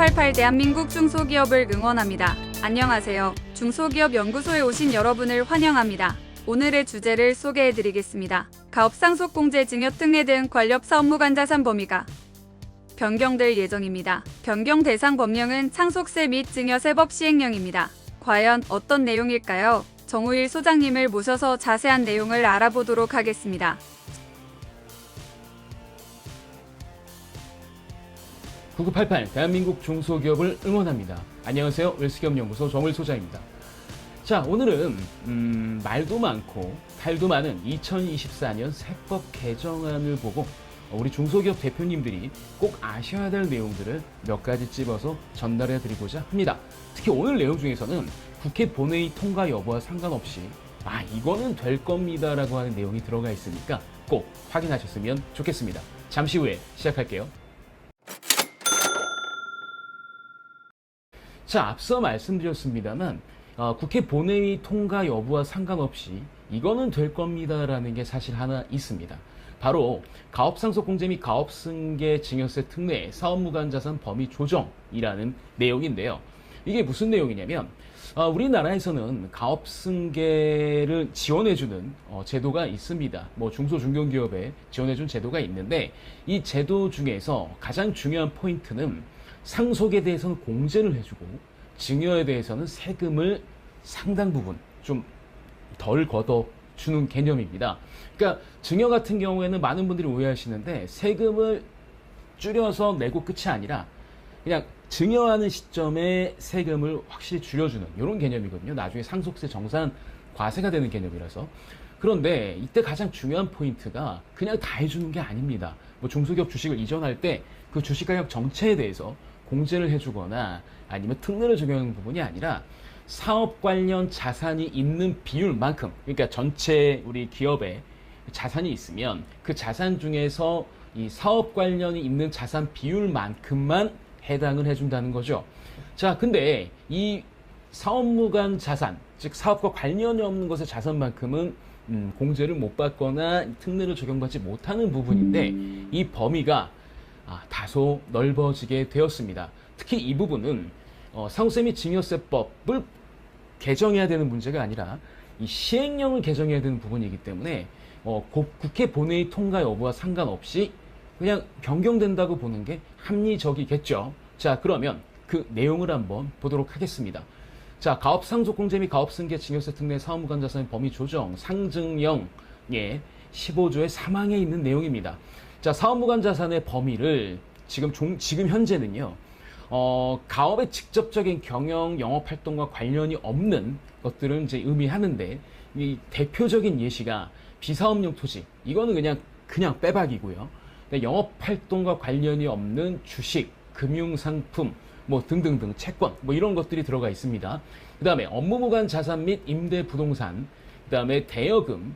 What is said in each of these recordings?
9988 대한민국 중소기업을 응원합니다. 안녕하세요. 중소기업 연구소에 오신 여러분을 환영합니다. 오늘의 주제를 소개해드리겠습니다. 가업상속공제 증여특례 등 권력사업무관 자산 범위가 변경될 예정입니다. 변경 대상 법령은 상속세 및 증여세법 시행령입니다. 과연 어떤 내용일까요? 정우일 소장님을 모셔서 자세한 내용을 알아보도록 하겠습니다. 9988 대한민국 중소기업을 응원합니다. 안녕하세요. 웰스기업연구소 정우일 소장입니다. 자, 오늘은 말도 많고 탈도 많은 2024년 세법 개정안을 보고 우리 중소기업 대표님들이 꼭 아셔야 될 내용들을 몇 가지 찝어서 전달해 드리고자 합니다. 특히 오늘 내용 중에서는 국회 본회의 통과 여부와 상관없이 이거는 될 겁니다 라고 하는 내용이 들어가 있으니까 꼭 확인하셨으면 좋겠습니다. 잠시 후에 시작할게요. 자, 앞서 말씀드렸습니다만 국회 본회의 통과 여부와 상관없이 이거는 될 겁니다 라는 게 사실 하나 있습니다. 바로 가업상속공제 및 가업승계 증여세 특례 사업무관자산 범위 조정이라는 내용인데요. 이게 무슨 내용이냐면 우리나라에서는 가업승계를 지원해주는 제도가 있습니다. 중소중견기업에 지원해주는 제도가 있는데 이 제도 중에서 가장 중요한 포인트는 상속에 대해서는 공제를 해주고 증여에 대해서는 세금을 상당 부분 좀 덜 걷어주는 개념입니다. 그러니까 증여 같은 경우에는 많은 분들이 오해하시는데 세금을 줄여서 내고 끝이 아니라 그냥 증여하는 시점에 세금을 확실히 줄여주는 이런 개념이거든요. 나중에 상속세 정산 과세가 되는 개념이라서. 그런데 이때 가장 중요한 포인트가 그냥 다 해주는 게 아닙니다. 중소기업 주식을 이전할 때 그 주식가격 정체에 대해서 공제를 해주거나 아니면 특례를 적용하는 부분이 아니라 사업 관련 자산이 있는 비율만큼, 그러니까 전체 우리 기업에 자산이 있으면 그 자산 중에서 이 사업 관련이 있는 자산 비율만큼만 해당을 해준다는 거죠. 자, 근데 이 사업무관 자산, 즉 사업과 관련이 없는 것의 자산만큼은 공제를 못 받거나 특례를 적용받지 못하는 부분인데 이 범위가 다소 넓어지게 되었습니다. 특히 이 부분은 상속세 및 증여세법을 개정해야 되는 문제가 아니라 이 시행령을 개정해야 되는 부분이기 때문에 국회 본회의 통과 여부와 상관없이 그냥 변경된다고 보는 게 합리적이겠죠. 자, 그러면 그 내용을 한번 보도록 하겠습니다. 자, 가업상속공제 및 가업승계 증여세 특례 사업무관 자산의 범위 조정 상증령의 15조의 3항에 있는 내용입니다. 자, 사업무관 자산의 범위를 지금 현재는요, 가업의 직접적인 경영, 영업활동과 관련이 없는 것들은 이제 의미하는데, 이 대표적인 예시가 비사업용 토지, 이거는 그냥 빼박이고요. 영업활동과 관련이 없는 주식, 금융상품, 등등등, 채권, 이런 것들이 들어가 있습니다. 그 다음에 업무무관 자산 및 임대부동산, 그 다음에 대여금,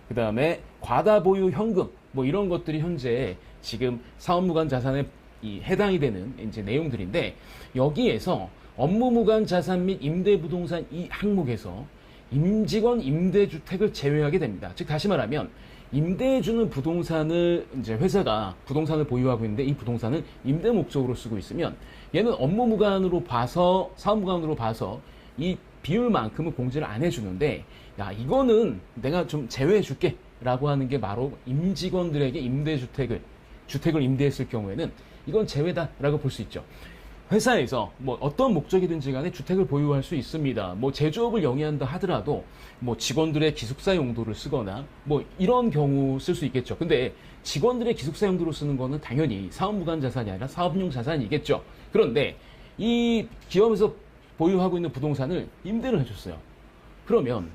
그 다음에 과다보유 현금, 이런 것들이 현재 지금 사업무관 자산에 해당이 되는 이제 내용들인데, 여기에서 업무무관 자산 및 임대부동산 이 항목에서 임직원 임대주택을 제외하게 됩니다. 즉, 다시 말하면, 임대해주는 부동산을 이제 회사가 부동산을 보유하고 있는데 이 부동산을 임대 목적으로 쓰고 있으면 얘는 업무무관으로 봐서, 사업무관으로 봐서 이 비율만큼은 공제를 안 해주는데, 이거는 내가 좀 제외해 줄게 라고 하는 게 바로 임직원들에게 주택을 임대했을 경우에는 이건 제외다 라고 볼 수 있죠. 회사에서 어떤 목적이든지 간에 주택을 보유할 수 있습니다. 제조업을 영위한다 하더라도 직원들의 기숙사 용도를 쓰거나 이런 경우 쓸 수 있겠죠. 근데 직원들의 기숙사 용도로 쓰는 거는 당연히 사업무관 자산이 아니라 사업용 자산이겠죠. 그런데 이 기업에서 보유하고 있는 부동산을 임대를 해줬어요. 그러면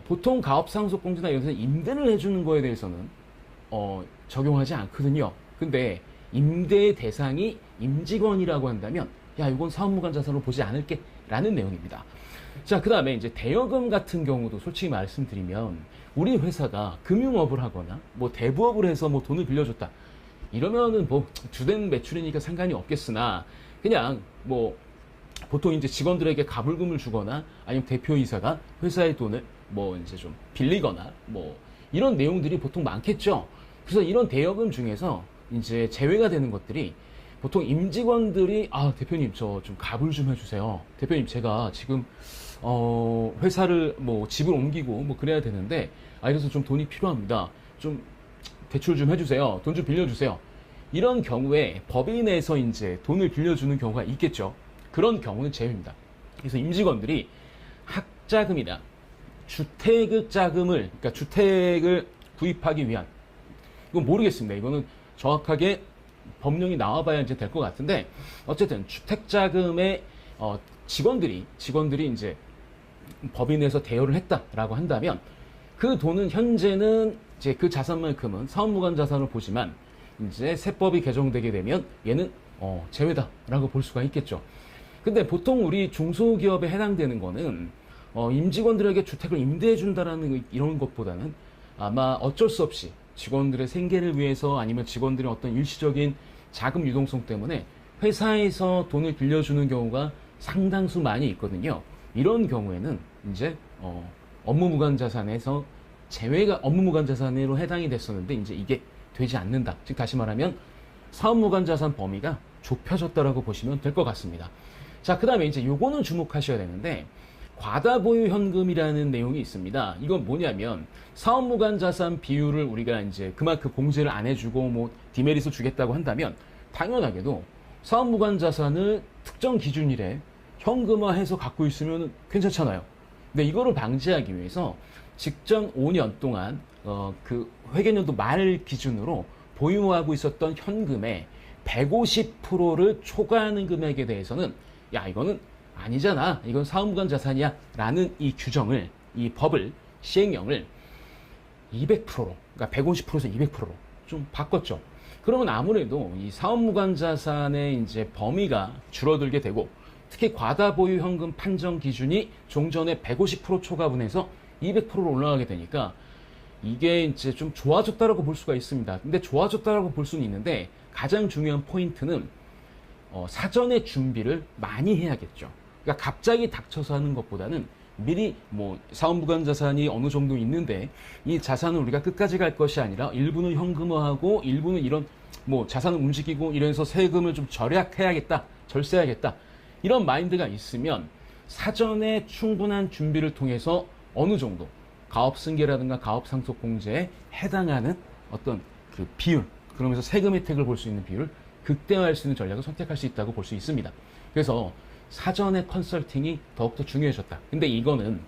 보통 가업상속공제나 이런 데서 임대를 해주는 거에 대해서는 적용하지 않거든요. 근데 임대의 대상이 임직원이라고 한다면 이건 사업무관 자산으로 보지 않을게 라는 내용입니다. 자, 그 다음에 이제 대여금 같은 경우도 솔직히 말씀드리면 우리 회사가 금융업을 하거나 대부업을 해서 돈을 빌려줬다 이러면은 주된 매출이니까 상관이 없겠으나 그냥 보통 이제 직원들에게 가불금을 주거나 아니면 대표이사가 회사의 돈을 이제 좀 빌리거나 이런 내용들이 보통 많겠죠. 그래서 이런 대여금 중에서 이제 제외가 되는 것들이 보통 임직원들이 대표님 저 좀 갑을 좀 해주세요. 대표님 제가 지금 회사를 뭐 집을 옮기고 뭐 그래야 되는데 그래서 좀 돈이 필요합니다. 좀 대출 좀 해주세요. 돈 좀 빌려주세요. 이런 경우에 법인에서 이제 돈을 빌려주는 경우가 있겠죠. 그런 경우는 제외입니다. 그래서 임직원들이 학자금이나 주택 자금을, 그러니까 주택을 구입하기 위한, 이건 모르겠습니다. 이거는 정확하게 법령이 나와봐야 이제 될 것 같은데, 어쨌든 주택 자금에 직원들이 이제 법인에서 대여를 했다라고 한다면, 그 돈은 현재는 이제 그 자산만큼은 사업무관 자산을 보지만, 이제 세법이 개정되게 되면 얘는 제외다라고 볼 수가 있겠죠. 근데 보통 우리 중소기업에 해당되는 거는 임직원들에게 주택을 임대해 준다라는 이런 것보다는 아마 어쩔 수 없이 직원들의 생계를 위해서 아니면 직원들의 어떤 일시적인 자금 유동성 때문에 회사에서 돈을 빌려주는 경우가 상당수 많이 있거든요. 이런 경우에는 이제 업무무관 자산에서 제외가 업무무관 자산으로 해당이 됐었는데 이제 이게 되지 않는다. 즉 다시 말하면 사업무관 자산 범위가 좁혀졌다라고 보시면 될 것 같습니다. 자, 그 다음에 이제 요거는 주목하셔야 되는데, 과다보유 현금이라는 내용이 있습니다. 이건 뭐냐면 사업무관 자산 비율을 우리가 이제 그만큼 공제를 안 해주고 뭐 디메리트를 주겠다고 한다면 당연하게도 사업무관 자산을 특정 기준일에 현금화해서 갖고 있으면 괜찮잖아요. 근데 이거를 방지하기 위해서 직전 5년 동안 그 회계연도 말 기준으로 보유하고 있었던 현금의 150%를 초과하는 금액에 대해서는 야, 이거는 아니잖아, 이건 사업무관 자산이야 라는 이 규정을, 이 법을, 시행령을 200%로, 그러니까 150%에서 200%로 좀 바꿨죠. 그러면 아무래도 이 사업무관 자산의 이제 범위가 줄어들게 되고, 특히 과다보유 현금 판정 기준이 종전에 150% 초과분해서 200%로 올라가게 되니까 이게 이제 좀 좋아졌다라고 볼 수가 있습니다. 근데 좋아졌다라고 볼 수는 있는데 가장 중요한 포인트는 사전에 준비를 많이 해야겠죠. 그러니까 갑자기 닥쳐서 하는 것보다는 미리 뭐 사업무관 자산이 어느 정도 있는데 이 자산은 우리가 끝까지 갈 것이 아니라 일부는 현금화하고 일부는 이런 뭐 자산을 움직이고 이래서 세금을 좀 절약해야겠다, 절세해야겠다, 이런 마인드가 있으면 사전에 충분한 준비를 통해서 어느 정도 가업승계라든가 가업상속공제에 해당하는 어떤 그 비율, 그러면서 세금 혜택을 볼 수 있는 비율을 극대화할 수 있는 전략을 선택할 수 있다고 볼 수 있습니다. 그래서 사전의 컨설팅이 더욱더 중요해졌다. 근데 이거는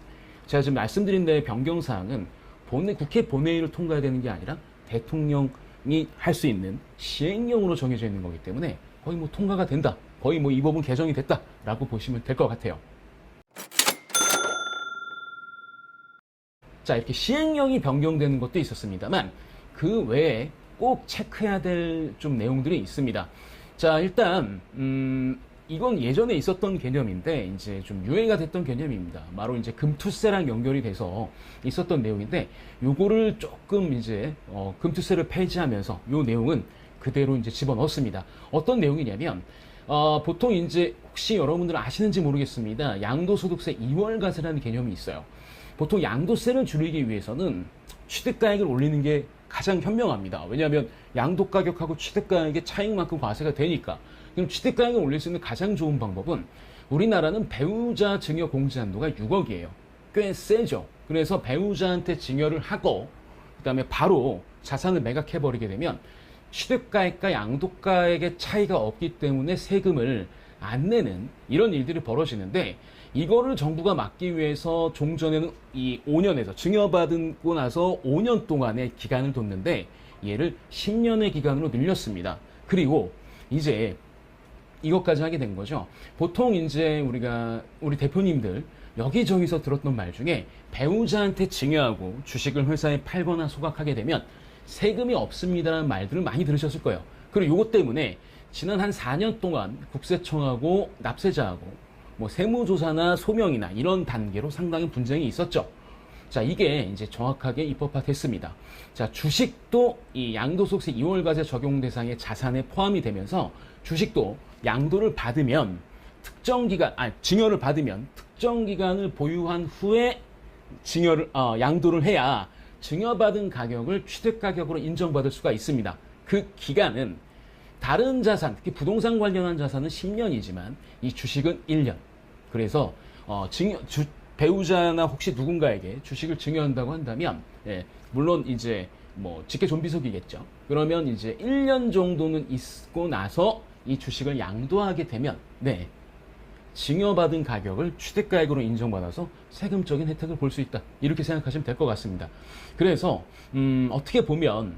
제가 지금 말씀드린 데의 변경사항은 국회 본회의를 통과해야 되는 게 아니라 대통령이 할 수 있는 시행령으로 정해져 있는 거기 때문에 거의 뭐 통과가 된다, 거의 뭐 이 법은 개정이 됐다라고 보시면 될 것 같아요. 자, 이렇게 시행령이 변경되는 것도 있었습니다만 그 외에 꼭 체크해야 될 좀 내용들이 있습니다. 자, 일단 이건 예전에 있었던 개념인데 이제 좀 유행가 됐던 개념입니다. 바로 이제 금투세랑 연결이 돼서 있었던 내용인데 요거를 조금 이제 금투세를 폐지하면서 요 내용은 그대로 이제 집어넣었습니다. 어떤 내용이냐면 보통 이제 혹시 여러분들 아시는지 모르겠습니다. 양도소득세 2월과세라는 개념이 있어요. 보통 양도세를 줄이기 위해서는 취득가액을 올리는 게 가장 현명합니다. 왜냐하면 양도가격하고 취득가액의 차익만큼 과세가 되니까. 그럼 취득가액을 올릴 수 있는 가장 좋은 방법은, 우리나라는 배우자 증여 공제 한도가 6억이에요. 꽤 세죠. 그래서 배우자한테 증여를 하고 그 다음에 바로 자산을 매각해버리게 되면 취득가액과 양도가액의 차이가 없기 때문에 세금을 안 내는 이런 일들이 벌어지는데, 이거를 정부가 막기 위해서 종전에는 이 5년에서 증여받고 나서 5년 동안의 기간을 뒀는데 얘를 10년의 기간으로 늘렸습니다. 그리고 이제 이것까지 하게 된 거죠. 보통 이제 우리 대표님들 여기저기서 들었던 말 중에 배우자한테 증여하고 주식을 회사에 팔거나 소각하게 되면 세금이 없습니다라는 말들을 많이 들으셨을 거예요. 그리고 이것 때문에 지난 한 4년 동안 국세청하고 납세자하고 뭐 세무조사나 소명이나 이런 단계로 상당히 분쟁이 있었죠. 자, 이게 이제 정확하게 입법화됐습니다. 자, 주식도 이 양도소득세 2월과세 적용 대상의 자산에 포함이 되면서 주식도 양도를 받으면 증여를 받으면 특정 기간을 보유한 후에 양도를 해야 증여받은 가격을 취득가격으로 인정받을 수가 있습니다. 그 기간은 다른 자산, 특히 부동산 관련한 자산은 10년이지만 이 주식은 1년. 그래서 배우자나 혹시 누군가에게 주식을 증여한다고 한다면, 예, 물론 이제 뭐 직계 존비속이겠죠. 그러면 이제 1년 정도는 있고 나서 이 주식을 양도하게 되면, 네, 증여받은 가격을 취득가액으로 인정받아서 세금적인 혜택을 볼 수 있다. 이렇게 생각하시면 될 것 같습니다. 그래서 어떻게 보면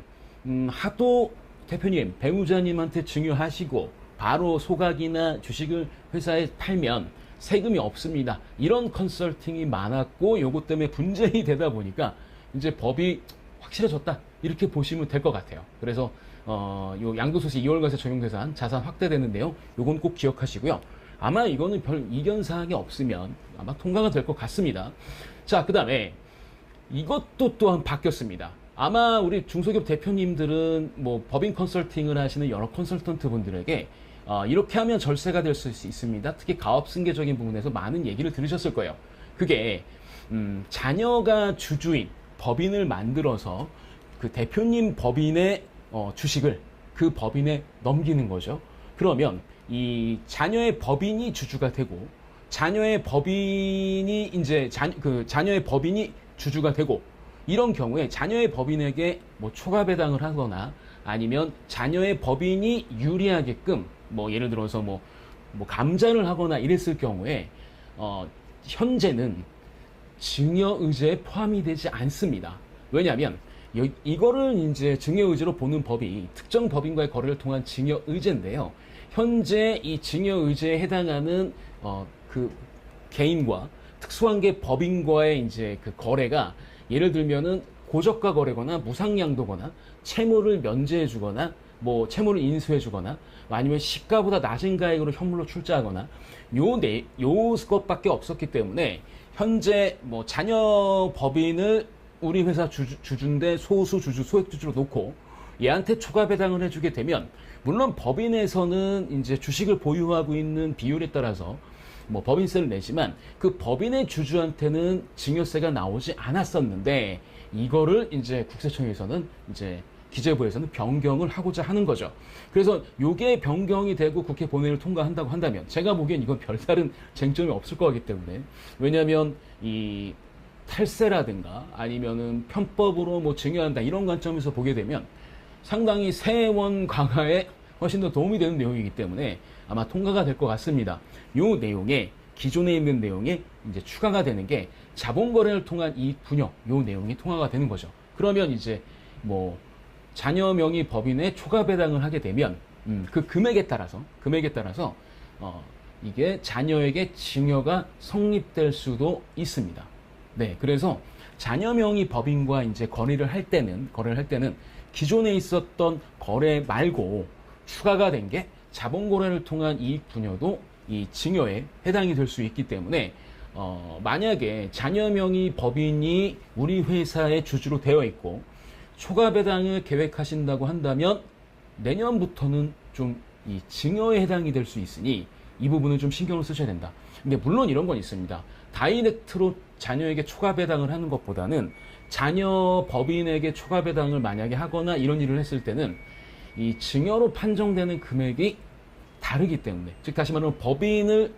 하도 대표님, 배우자님한테 증여하시고 바로 소각이나 주식을 회사에 팔면 세금이 없습니다. 이런 컨설팅이 많았고 요것 때문에 분쟁이 되다 보니까 이제 법이 확실해졌다. 이렇게 보시면 될 것 같아요. 그래서 요 양도소득세 2월과세 적용 대상 자산 확대되는 내용 요건 꼭 기억하시고요. 아마 이거는 별 이견 사항이 없으면 아마 통과가 될 것 같습니다. 자, 그 다음에 이것도 또한 바뀌었습니다. 아마 우리 중소기업 대표님들은 뭐 법인 컨설팅을 하시는 여러 컨설턴트 분들에게 이렇게 하면 절세가 될 수 있습니다. 특히 가업승계적인 부분에서 많은 얘기를 들으셨을 거예요. 그게 자녀가 주주인 법인을 만들어서 그 대표님 법인의 주식을 그 법인에 넘기는 거죠. 그러면 이 자녀의 법인이 주주가 되고 자녀의 법인이 이제 자녀의 법인이 주주가 되고 이런 경우에 자녀의 법인에게 뭐 초과 배당을 하거나 아니면 자녀의 법인이 유리하게끔 뭐 예를 들어서 뭐 감자를 하거나 이랬을 경우에 현재는 증여 의제에 포함이 되지 않습니다. 왜냐하면 이거를 이제 증여 의제로 보는 법이 특정 법인과의 거래를 통한 증여 의제인데요. 현재 이 증여 의제에 해당하는 그 개인과 특수관계 법인과의 이제 그 거래가 예를 들면은 고저가 거래거나 무상양도거나 채무를 면제해주거나 뭐 채무를 인수해주거나 아니면 시가보다 낮은 가액으로 현물로 출자하거나 요 것밖에 없었기 때문에 현재 뭐 자녀 법인을 우리 회사 주주인데 소수 주주 소액 주주로 놓고 얘한테 초과 배당을 해주게 되면 물론 법인에서는 이제 주식을 보유하고 있는 비율에 따라서 뭐 법인세를 내지만 그 법인의 주주한테는 증여세가 나오지 않았었는데 이거를 이제 국세청에서는 이제 기재부에서는 변경을 하고자 하는 거죠. 그래서 요게 변경이 되고 국회 본회의를 통과한다고 한다면 제가 보기엔 이건 별다른 쟁점이 없을 거기 때문에 왜냐하면 이 탈세라든가 아니면은 편법으로 뭐 증여한다 이런 관점에서 보게 되면 상당히 세원 강화에 훨씬 더 도움이 되는 내용이기 때문에 아마 통과가 될 것 같습니다. 요 내용에 기존에 있는 내용에 이제 추가가 되는 게 자본거래를 통한 이익 분여 요 내용이 통과가 되는 거죠. 그러면 이제 뭐 자녀 명의 법인에 초과 배당을 하게 되면 그 금액에 따라서 이게 자녀에게 증여가 성립될 수도 있습니다. 네, 그래서 자녀 명의 법인과 이제 거래를 할 때는 기존에 있었던 거래 말고 추가가 된 게 자본거래를 통한 이익 분여도 이 증여에 해당이 될 수 있기 때문에 만약에 자녀 명의 법인이 우리 회사의 주주로 되어 있고 초과 배당을 계획하신다고 한다면 내년부터는 좀 이 증여에 해당이 될 수 있으니 이 부분은 좀 신경을 쓰셔야 된다. 근데 물론 이런 건 있습니다. 다이렉트로 자녀에게 초과 배당을 하는 것보다는 자녀 법인에게 초과 배당을 만약에 하거나 이런 일을 했을 때는 이 증여로 판정되는 금액이 다르기 때문에 즉 다시 말하면 법인을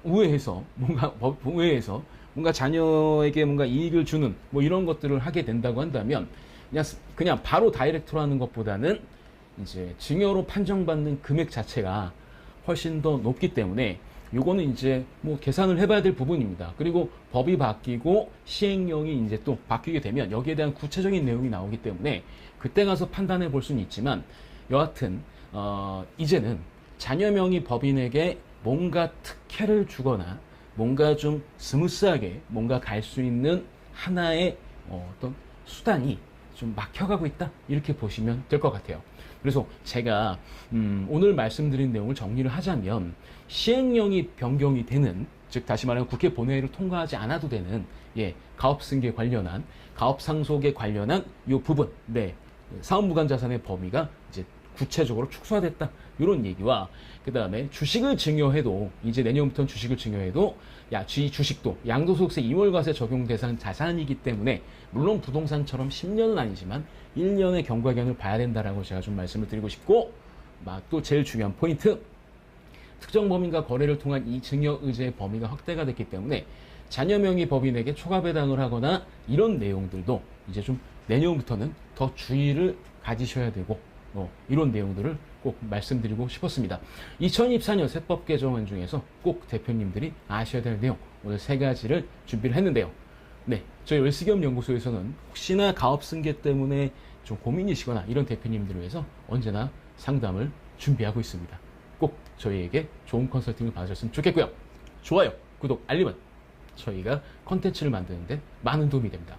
우회해서 뭔가 자녀에게 뭔가 이익을 주는 뭐 이런 것들을 하게 된다고 한다면 그냥 바로 다이렉트로 하는 것보다는 이제 증여로 판정받는 금액 자체가 훨씬 더 높기 때문에 요거는 이제 뭐 계산을 해봐야 될 부분입니다. 그리고 법이 바뀌고 시행령이 이제 또 바뀌게 되면 여기에 대한 구체적인 내용이 나오기 때문에 그때 가서 판단해 볼 수는 있지만 여하튼 이제는 자녀 명의 법인에게 뭔가 특혜를 주거나 뭔가 좀 스무스하게 뭔가 갈 수 있는 하나의 어떤 수단이 좀 막혀가고 있다 이렇게 보시면 될 것 같아요. 그래서 제가 오늘 말씀드린 내용을 정리를 하자면 시행령이 변경이 되는 즉 다시 말하면 국회 본회의를 통과하지 않아도 되는 가업승계 관련한 가업상속에 관련한 이 부분 사업무관자산의 범위가 이제 구체적으로 축소됐다 이런 얘기와 그 다음에 주식을 증여해도 이제 내년부터는 주식을 증여해도 주식도 양도소득세 2월과세 적용 대상 자산이기 때문에 물론 부동산처럼 10년은 아니지만 1년의 경과기간을 봐야 된다라고 제가 좀 말씀을 드리고 싶고 또 제일 중요한 포인트. 특정 범인과 거래를 통한 이 증여 의제의 범위가 확대가 됐기 때문에 자녀 명의 법인에게 초과 배당을 하거나 이런 내용들도 이제 좀 내년부터는 더 주의를 가지셔야 되고 이런 내용들을 꼭 말씀드리고 싶었습니다. 2024년 세법 개정안 중에서 꼭 대표님들이 아셔야 될 내용 오늘 3가지를 준비를 했는데요. 네, 저희 웰스기업 연구소에서는 혹시나 가업 승계 때문에 좀 고민이시거나 이런 대표님들을 위해서 언제나 상담을 준비하고 있습니다. 꼭 저희에게 좋은 컨설팅을 받으셨으면 좋겠고요. 좋아요, 구독, 알림은 저희가 컨텐츠를 만드는 데 많은 도움이 됩니다.